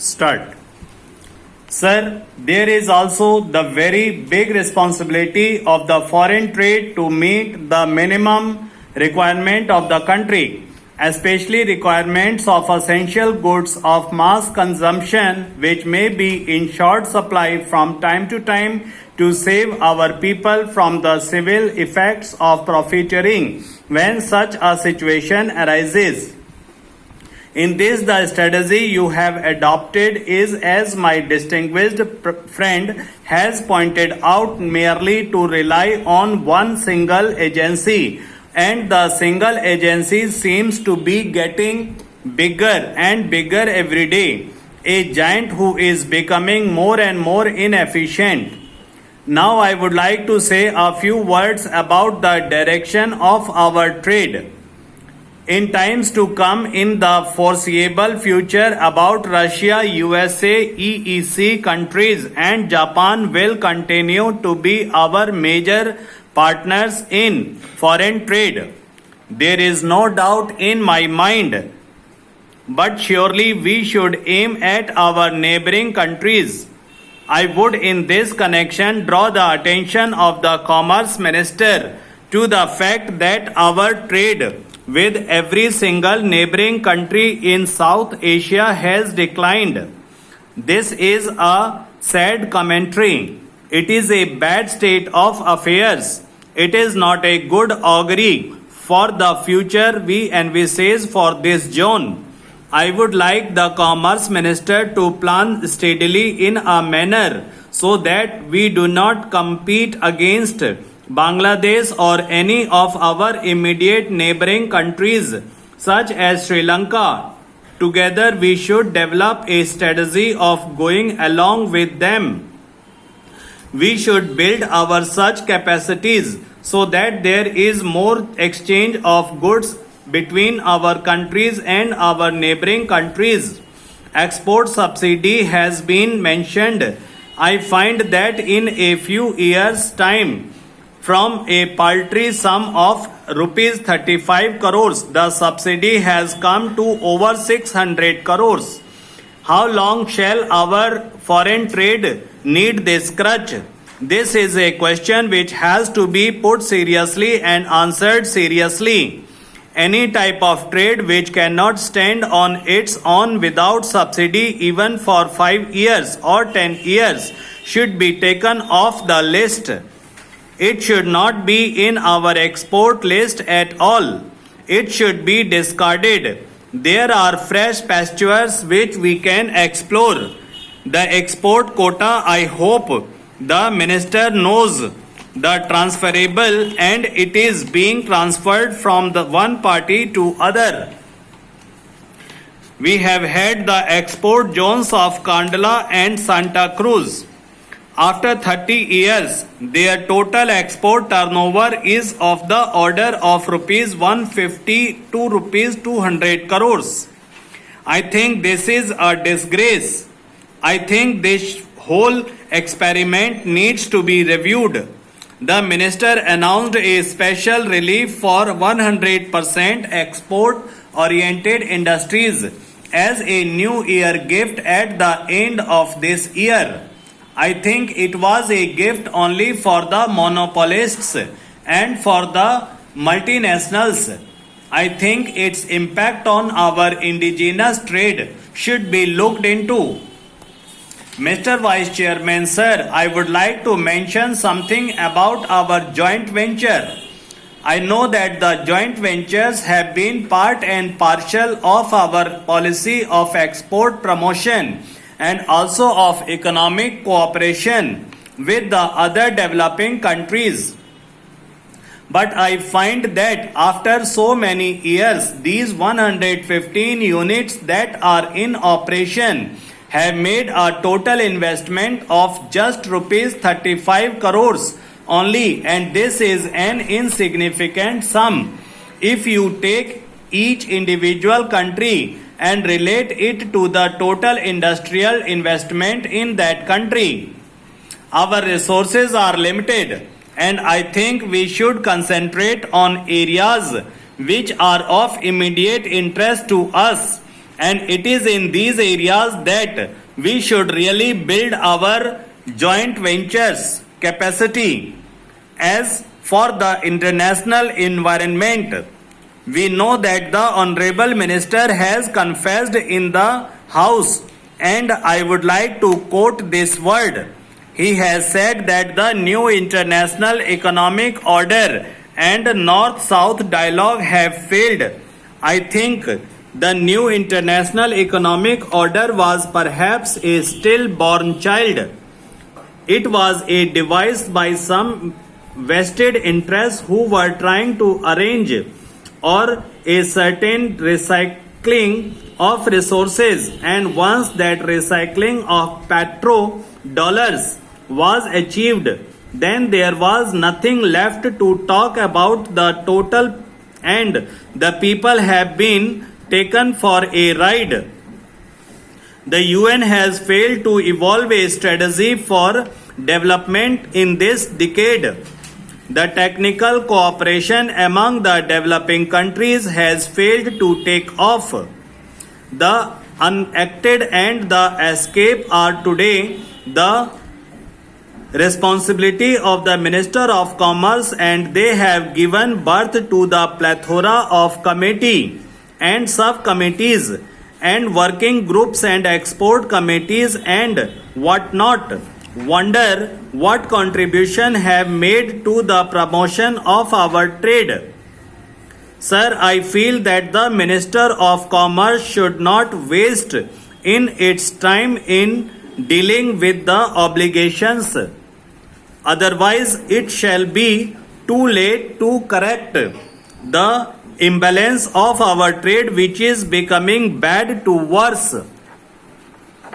Start. Sir, there is also the very big responsibility of the foreign trade to meet the minimum requirement of the country, especially requirements of essential goods of mass consumption, which may be in short supply from time to time, to save our people from the civil effects of profiteering when such a situation arises. In this, the strategy you have adopted is, as my distinguished friend has pointed out, merely to rely on one single agency, and the single agency seems to be getting bigger and bigger every day, a giant who is becoming more and more inefficient. Now I would like to say a few words about the direction of our trade. In times to come, in the foreseeable future, about Russia, USA, EEC countries and Japan will continue to be our major partners in foreign trade. There is no doubt in my mind, but surely we should aim at our neighboring countries. I would in this connection draw the attention of the Commerce Minister to the fact that our trade with every single neighboring country in South Asia has declined. This is a sad commentary. It is a bad state of affairs. It is not a good augury for the future we envisage for this zone. I would like the Commerce Minister to plan steadily in a manner so that we do not compete against Bangladesh or any of our immediate neighboring countries such as Sri Lanka. Together we should develop a strategy of going along with them. We should build our such capacities so that there is more exchange of goods between our countries and our neighboring countries. Export subsidy has been mentioned. I find that in a few years' time, from a paltry sum of rupees 35 crores, the subsidy has come to over 600 crores. How long shall our foreign trade need this crutch? This is a question which has to be put seriously and answered seriously. Any type of trade which cannot stand on its own without subsidy even for 5 years or 10 years should be taken off the list. It should not be in our export list at all. It should be discarded. There are fresh pastures which we can explore. The export quota, I hope the minister knows the transferable, and it is being transferred from the one party to other. We have had the export zones of Kandla and Santa Cruz. After 30 years, their total export turnover is of the order of rupees 150 to rupees 200 crores. I think this is a disgrace. I think this whole experiment needs to be reviewed. The minister announced a special relief for 100% export-oriented industries as a New Year gift at the end of this year. I think it was a gift only for the monopolists and for the multinationals. I think its impact on our indigenous trade should be looked into. Mr. Vice Chairman, sir, I would like to mention something about our joint venture. I know that the joint ventures have been part and parcel of our policy of export promotion and also of economic cooperation with the other developing countries. But I find that after so many years, these 115 units that are in operation have made a total investment of just rupees 35 crores only, and this is an insignificant sum if you take each individual country and relate it to the total industrial investment in that country. Our resources are limited, and I think we should concentrate on areas which are of immediate interest to us And it is in these areas that we should really build our joint ventures capacity. As for the international environment, we know that the Honorable Minister has confessed in the House, and I would like to quote this word. He has said that the new international economic order and North-South dialogue have failed. I think the new international economic order was perhaps a stillborn child. It was a device by some vested interests who were trying to arrange or a certain recycling of resources, and once that recycling of petrodollars was achieved, then there was nothing left to talk about the total, and the people have been taken for a ride. The UN has failed to evolve a strategy for development in this decade. The technical cooperation among the developing countries has failed to take off. The unacted and the escape are today the responsibility of the Minister of Commerce, and they have given birth to the plethora of committee and subcommittees and working groups and export committees and whatnot. Wonder what contribution have made to the promotion of our trade. Sir, I feel that the Minister of Commerce should not waste in its time in dealing with the obligations. Otherwise, it shall be too late to correct the imbalance of our trade, which is becoming bad to worse.